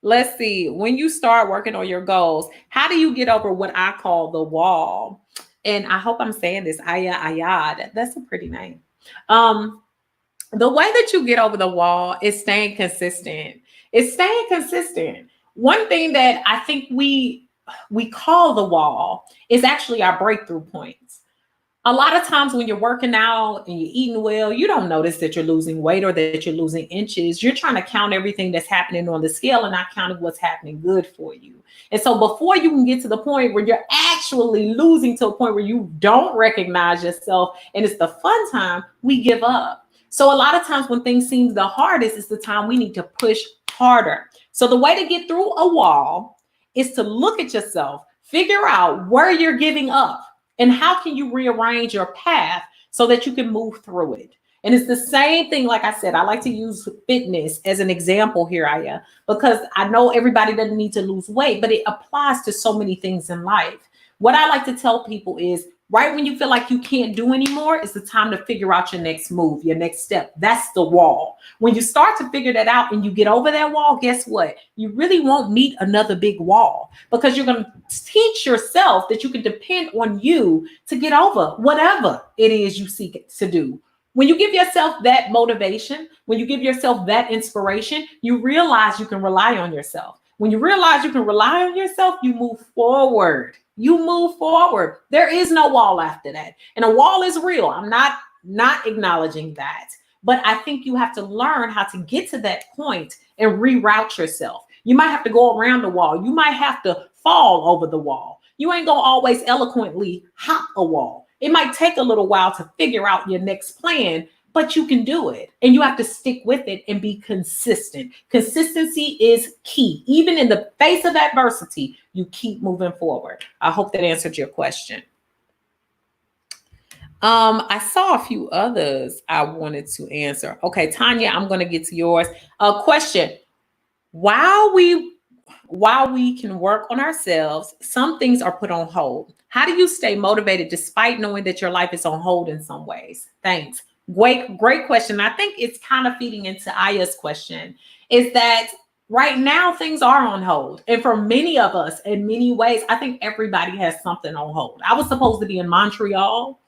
Let's see. When you start working on your goals, how do you get over what I call the wall? And I hope I'm saying this. Ayad. That's a pretty name. The way that you get over the wall is staying consistent. It's staying consistent. One thing that I think we call the wall is actually our breakthrough points. A lot of times when you're working out and you're eating well, you don't notice that you're losing weight or that you're losing inches. You're trying to count everything that's happening on the scale and not counting what's happening good for you. And so before you can get to the point where you're actually losing to a point where you don't recognize yourself and it's the fun time, we give up. So a lot of times when things seem the hardest is the time we need to push harder. So the way to get through a wall is to look at yourself, figure out where you're giving up, and how can you rearrange your path so that you can move through it. And it's the same thing. Like I said, I like to use fitness as an example here, Aya, because I know everybody doesn't need to lose weight, but it applies to so many things in life. What I like to tell people is, right when you feel like you can't do anymore, it's the time to figure out your next move, your next step. That's the wall. When you start to figure that out and you get over that wall, guess what? You really won't meet another big wall, because you're going to teach yourself that you can depend on you to get over whatever it is you seek to do. When you give yourself that motivation, when you give yourself that inspiration, you realize you can rely on yourself. When you realize you can rely on yourself, you move forward. You move forward. There is no wall after that. And a wall is real. I'm not acknowledging that. But I think you have to learn how to get to that point and reroute yourself. You might have to go around the wall. You might have to fall over the wall. You ain't gonna always eloquently hop a wall. It might take a little while to figure out your next plan, but you can do it. And you have to stick with it and be consistent. Consistency is key. Even in the face of adversity, you keep moving forward. I hope that answered your question. I saw a few others I wanted to answer. Okay, Tanya, I'm going to get to yours. Question. While we can work on ourselves, some things are put on hold. How do you stay motivated despite knowing that your life is on hold in some ways? Thanks. Great question. I think it's kind of feeding into Aya's question, is that right now things are on hold. And for many of us, in many ways, I think everybody has something on hold. I was supposed to be in Montreal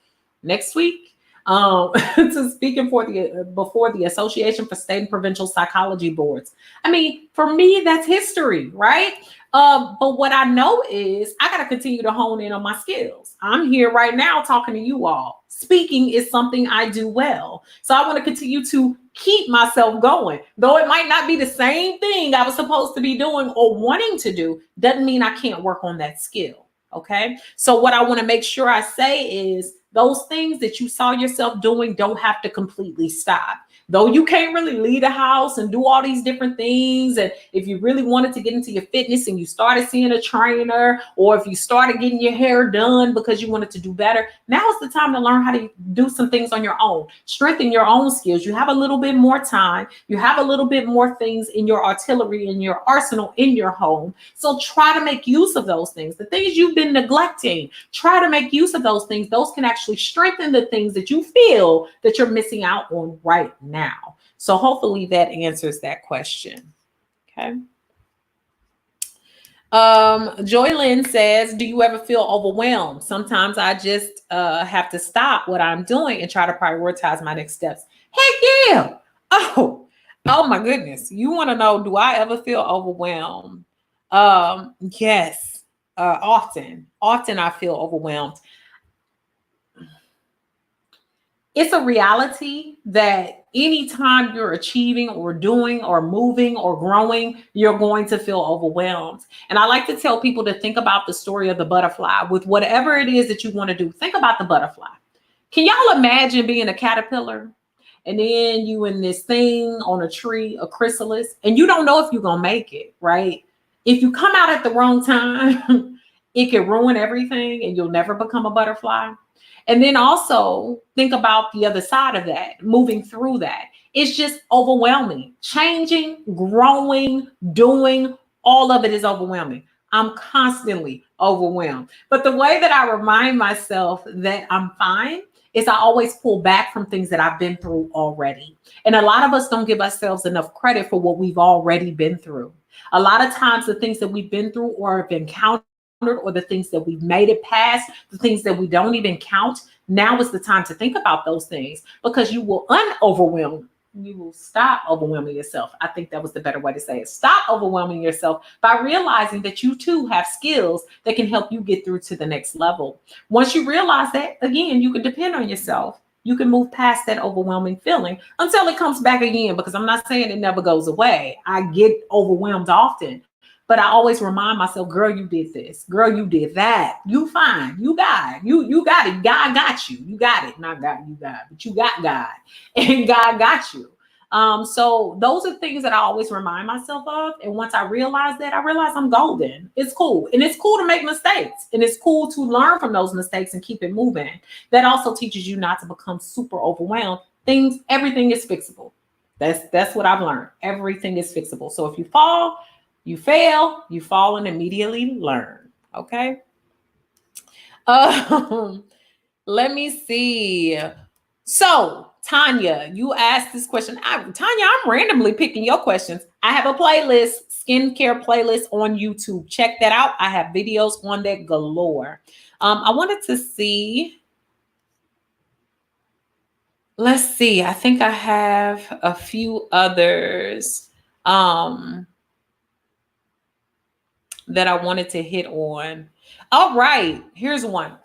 next week to speaking before the Association for State and Provincial Psychology Boards. I mean, for me, that's history, right? But what I know is I got to continue to hone in on my skills. I'm here right now talking to you all. Speaking is something I do well. So I want to continue to keep myself going. Though it might not be the same thing I was supposed to be doing or wanting to do, doesn't mean I can't work on that skill. Okay. So what I want to make sure I say is those things that you saw yourself doing don't have to completely stop. Though you can't really leave the house and do all these different things. And if you really wanted to get into your fitness and you started seeing a trainer, or if you started getting your hair done because you wanted to do better, now is the time to learn how to do some things on your own, strengthen your own skills. You have a little bit more time. You have a little bit more things in your artillery, in your arsenal, in your home. So try to make use of those things. The things you've been neglecting, try to make use of those things. Those can actually strengthen the things that you feel that you're missing out on right now. So hopefully that answers that question. Okay. Joylyn says, do you ever feel overwhelmed? Sometimes I just have to stop what I'm doing and try to prioritize my next steps. Heck yeah. Oh my goodness. You want to know, do I ever feel overwhelmed? Yes. Often I feel overwhelmed. It's a reality that anytime you're achieving or doing or moving or growing, you're going to feel overwhelmed. And I like to tell people to think about the story of the butterfly. With whatever it is that you want to do, think about the butterfly. Can y'all imagine being a caterpillar and then you in this thing on a tree, a chrysalis, and you don't know if you're going to make it, right? If you come out at the wrong time, it can ruin everything and you'll never become a butterfly. And then also think about the other side of that, moving through that. It's just overwhelming. Changing, growing, doing, all of it is overwhelming. I'm constantly overwhelmed. But the way that I remind myself that I'm fine is I always pull back from things that I've been through already. And a lot of us don't give ourselves enough credit for what we've already been through. A lot of times the things that we've been through or have encountered, or the things that we've made it past, the things that we don't even count, now is the time to think about those things, because you will you will stop overwhelming yourself. I think that was the better way to say it. Stop overwhelming yourself by realizing that you too have skills that can help you get through to the next level. Once you realize that, again, you can depend on yourself. You can move past that overwhelming feeling until it comes back again, because I'm not saying it never goes away. I get overwhelmed often. But I always remind myself, girl, you did this. Girl, you did that. You fine. You got it. You got it. God got you. You got it. Not God, you got, but you got God. And God got you. So those are things that I always remind myself of. And once I realize that, I realize I'm golden. It's cool. And it's cool to make mistakes. And it's cool to learn from those mistakes and keep it moving. That also teaches you not to become super overwhelmed. Everything is fixable. That's what I've learned. Everything is fixable. So if you fall, you fail, you fall and immediately learn. Okay. Let me see. So Tanya, you asked this question. Tanya, I'm randomly picking your questions. I have a playlist, skincare playlist on YouTube. Check that out. I have videos on that galore. I wanted to see. Let's see. I think I have a few others. That I wanted to hit on. All right, here's one.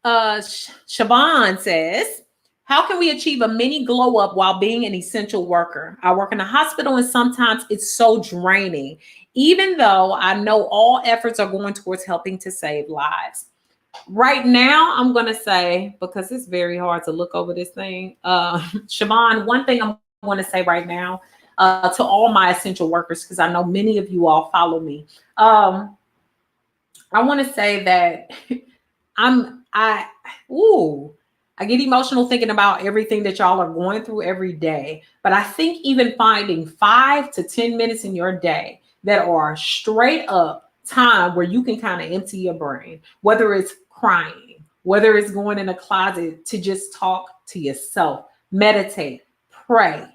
Siobhan says, how can we achieve a mini glow up while being an essential worker? I work in a hospital and sometimes it's so draining, even though I know all efforts are going towards helping to save lives. Right now, I'm going to say, because it's very hard to look over this thing, Siobhan, one thing I'm going to say right now, to all my essential workers, because I know many of you all follow me. I want to say that I get emotional thinking about everything that y'all are going through every day. But I think even finding 5 to 10 minutes in your day that are straight up time where you can kind of empty your brain, whether it's crying, whether it's going in a closet to just talk to yourself, meditate, pray.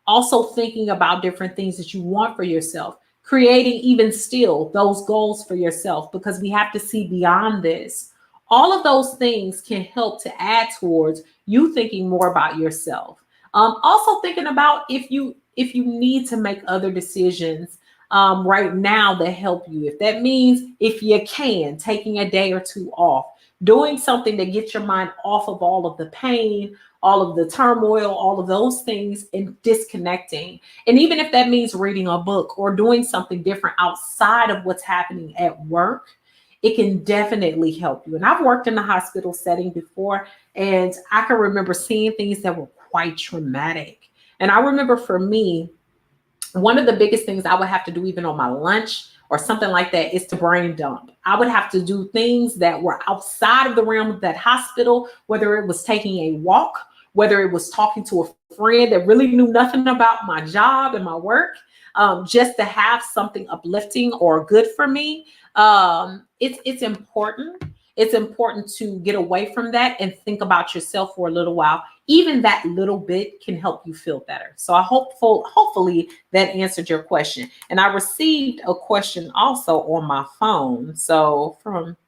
Also thinking about different things that you want for yourself, creating even still those goals for yourself, because we have to see beyond this. All of those things can help to add towards you thinking more about yourself. Also thinking about if you need to make other decisions right now that help you. If that means, if you can, taking a day or two off, doing something to get your mind off of all of the pain, all of the turmoil, all of those things, and disconnecting. And even if that means reading a book or doing something different outside of what's happening at work, it can definitely help you. And I've worked in the hospital setting before, and I can remember seeing things that were quite traumatic. And I remember for me, one of the biggest things I would have to do, even on my lunch or something like that, is to brain dump. I would have to do things that were outside of the realm of that hospital, whether it was taking a walk, whether it was talking to a friend that really knew nothing about my job and my work, just to have something uplifting or good for me. It's important. It's important to get away from that and think about yourself for a little while. Even that little bit can help you feel better. So hopefully that answered your question. And I received a question also on my phone. So from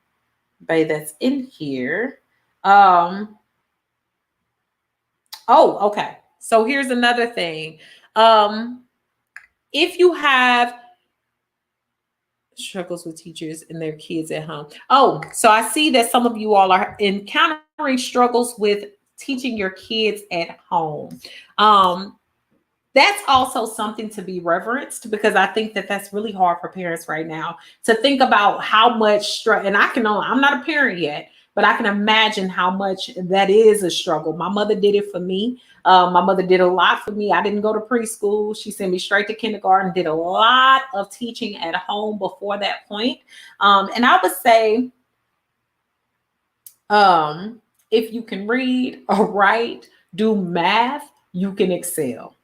Bay that's in here. Oh, okay. So here's another thing. If you have struggles with teachers and their kids at home. Oh, so I see that some of you all are encountering struggles with teaching your kids at home. That's also something to be reverenced, because I think that that's really hard for parents right now to think about how much stress. And I'm not a parent yet, but I can imagine how much that is a struggle. My mother did it for me. My mother did a lot for me. I didn't go to preschool. She sent me straight to kindergarten, did a lot of teaching at home before that point. And I would say, if you can read or write, do math, you can excel.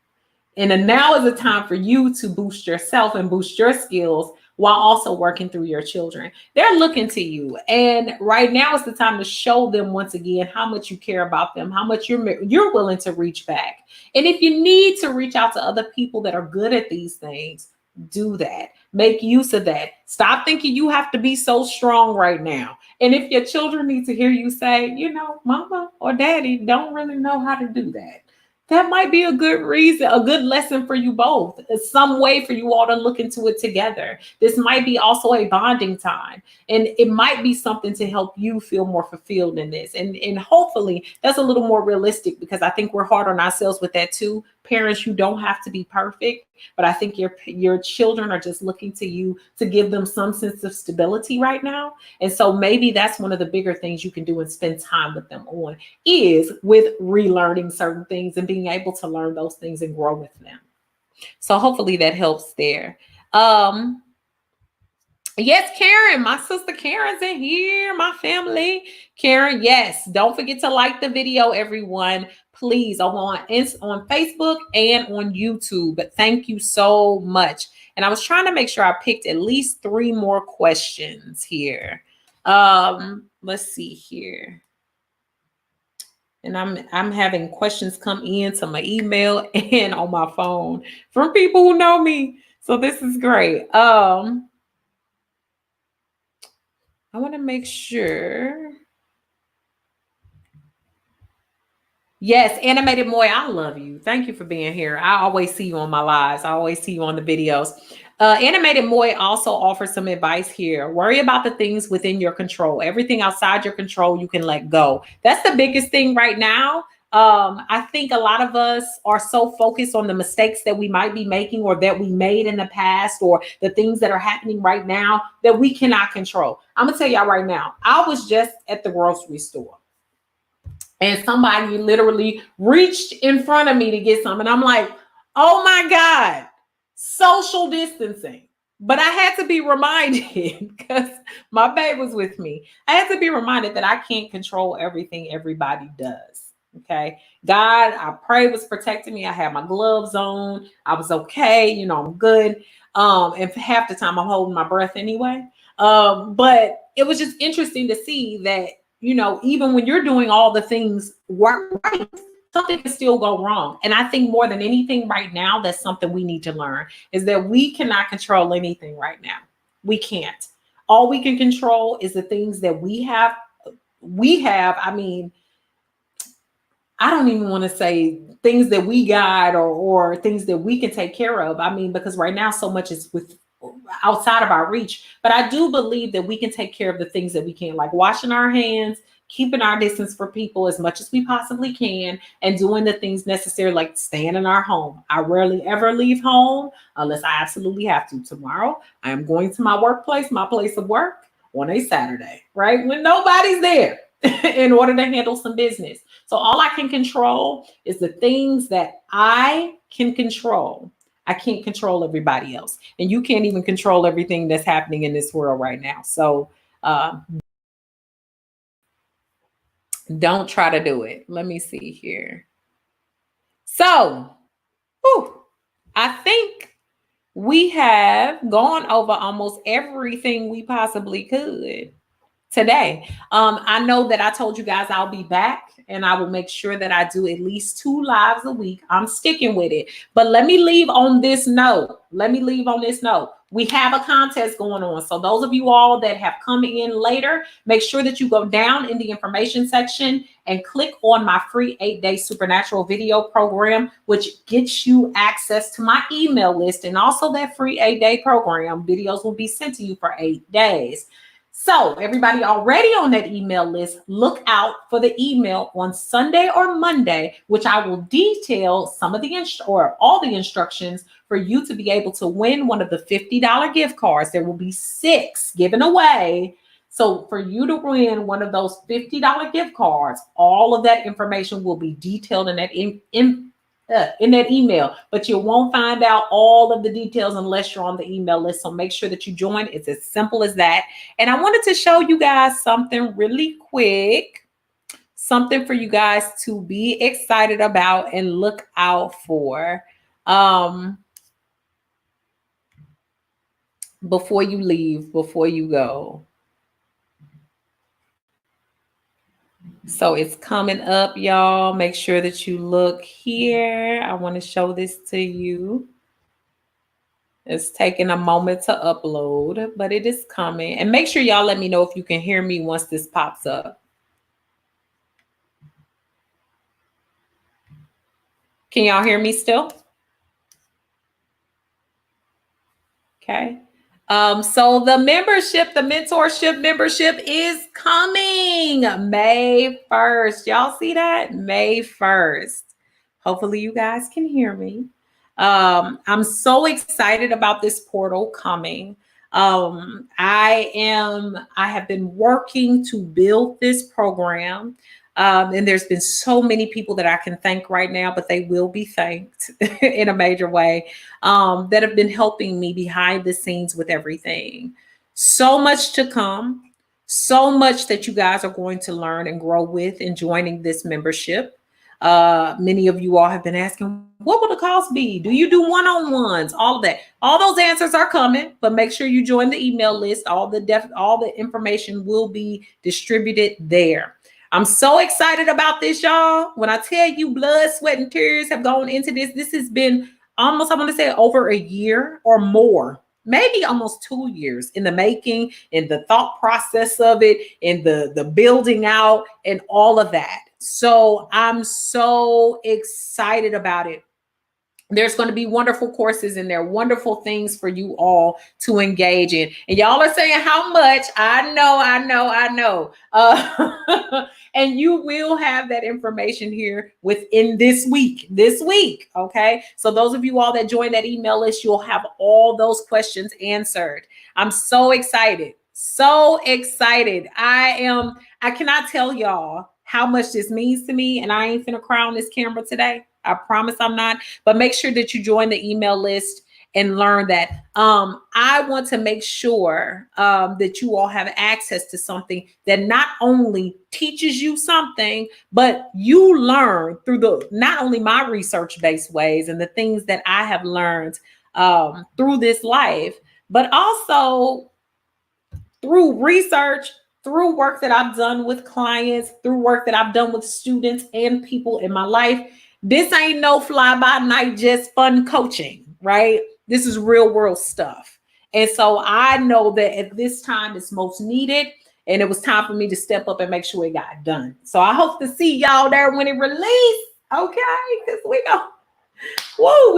And now is a time for you to boost yourself and boost your skills while also working through your children. They're looking to you. And right now is the time to show them once again how much you care about them, how much you're willing to reach back. And if you need to reach out to other people that are good at these things, do that. Make use of that. Stop thinking you have to be so strong right now. And if your children need to hear you say, mama or daddy don't really know how to do that, that might be a good reason, a good lesson for you both. It's some way for you all to look into it together. This might be also a bonding time, and it might be something to help you feel more fulfilled in this. And hopefully that's a little more realistic, because I think we're hard on ourselves with that too. Parents, you don't have to be perfect, but I think your children are just looking to you to give them some sense of stability right now. And so maybe that's one of the bigger things you can do and spend time with them on, is with relearning certain things and being able to learn those things and grow with them. So hopefully that helps there. Yes, Karen, my sister Karen's in here, my family. Karen, yes, don't forget to like the video, everyone. Please, I'm on Facebook and on YouTube. But thank you so much. And I was trying to make sure I picked at least 3 more questions here. Let's see here. And I'm having questions come in to my email and on my phone from people who know me. So this is great. I want to make sure. Yes, Animated Moy, I love you. Thank you for being here. I always see you on my lives. I always see you on the videos. Animated Moy also offers some advice here. Worry about the things within your control. Everything outside your control, you can let go. That's the biggest thing right now. I think a lot of us are so focused on the mistakes that we might be making, or that we made in the past, or the things that are happening right now that we cannot control. I'm going to tell y'all right now, I was just at the grocery store, and somebody literally reached in front of me to get some. And I'm like, oh my God, social distancing. But I had to be reminded, because my babe was with me. I had to be reminded that I can't control everything everybody does. Okay. God, I pray, was protecting me. I had my gloves on. I was okay. I'm good. And half the time I'm holding my breath anyway. But it was just interesting to see that, even when you're doing all the things right, something can still go wrong. And I think more than anything right now, that's something we need to learn, is that we cannot control anything right now. We can't. All we can control is the things that we have. I mean, I don't even want to say things that we got, or things that we can take care of. I mean, because right now so much is outside of our reach. But I do believe that we can take care of the things that we can, like washing our hands, keeping our distance for people as much as we possibly can, and doing the things necessary, like staying in our home. I rarely ever leave home unless I absolutely have to. Tomorrow, I am going to my workplace, my place of work. on a Saturday, right? When nobody's there in order to handle some business. So all I can control is the things that I can control. I can't control everybody else. And you can't even control everything that's happening in this world right now. So uh, don't try to do it. Let me see here. So, whew, I think we have gone over almost everything we possibly could today. I know that I told you guys I'll be back and I will make sure that I do at least 2 lives a week. I'm sticking with it. But let me leave on this note. We have a contest going on. So those of you all that have come in later, make sure that you go down in the information section and click on my free 8-day supernatural video program, which gets you access to my email list and also that free 8-day program. Videos will be sent to you for 8 days. So everybody already on that email list, look out for the email on Sunday or Monday, which I will detail some of the or all the instructions for you to be able to win one of the $50 gift cards. There will be 6 given away. So for you to win one of those $50 gift cards, all of that information will be detailed in that in that email, but you won't find out all of the details unless you're on the email list. So make sure that you join. It's as simple as that. And I wanted to show you guys something really quick, something for you guys to be excited about and look out for before you leave, before you go. So it's coming up, y'all. Make sure that you look here. I want to show this to you. It's taking a moment to upload, but it is coming. And make sure y'all let me know if you can hear me once this pops up. Can y'all hear me still? Okay. So the membership, the mentorship membership is coming May 1st. Y'all see that? May 1st. Hopefully you guys can hear me. I'm so excited about this portal coming. I have been working to build this program. And there's been so many people that I can thank right now, but they will be thanked in a major way, that have been helping me behind the scenes with everything. So much to come, so much that you guys are going to learn and grow with in joining this membership. Many of you all have been asking, what will the cost be? Do you do one-on-ones? All of that. All those answers are coming, but make sure you join the email list. All the information will be distributed there. I'm so excited about this, y'all. When I tell you blood, sweat, and tears have gone into this, this has been almost, I want to say, over a year or more, maybe almost 2 years in the making, in the thought process of it, in the building out and all of that. So I'm so excited about it. There's going to be wonderful courses in there, wonderful things for you all to engage in. And y'all are saying how much? I know. And you will have that information here within this week. Okay. So those of you all that join that email list, you'll have all those questions answered. I'm so excited. So excited. I cannot tell y'all how much this means to me. And I ain't finna cry on this camera today. I promise I'm not. But make sure that you join the email list and learn that. I want to make sure that you all have access to something that not only teaches you something, but you learn through not only my research-based ways and the things that I have learned through this life, but also through research, through work that I've done with clients, through work that I've done with students and people in my life. This ain't no fly-by-night, just fun coaching, right? This is real world stuff. And so I know that at this time it's most needed, and it was time for me to step up and make sure it got done. So I hope to see y'all there when it released, okay? Because we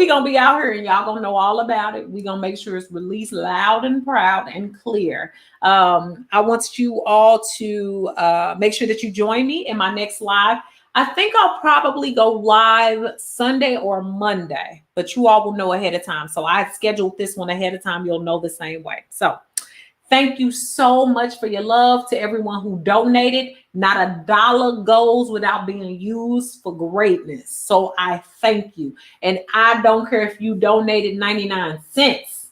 gonna be out here and y'all gonna know all about it. We gonna make sure it's released loud and proud and clear. I want you all to make sure that you join me in my next live. I think I'll probably go live Sunday or Monday, but you all will know ahead of time. So I scheduled this one ahead of time. You'll know the same way. So Thank you so much for your love. To everyone who donated. Not a dollar goes without being used for greatness. So I thank you. And I don't care if you donated 99 cents.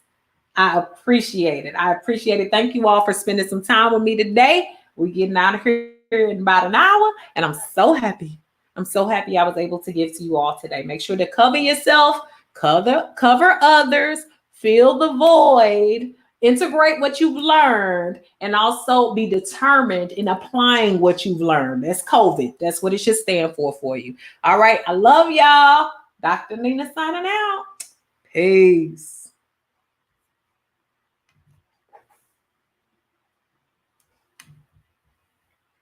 I appreciate it. I appreciate it. Thank you all for spending some time with me today. We're getting out of here in about an hour, and I'm so happy. I'm so happy I was able to give to you all today. Make sure to cover yourself, cover others, fill the void, integrate what you've learned, and also be determined in applying what you've learned. That's COVID. That's what it should stand for you. All right. I love y'all. Dr. Nina signing out. Peace.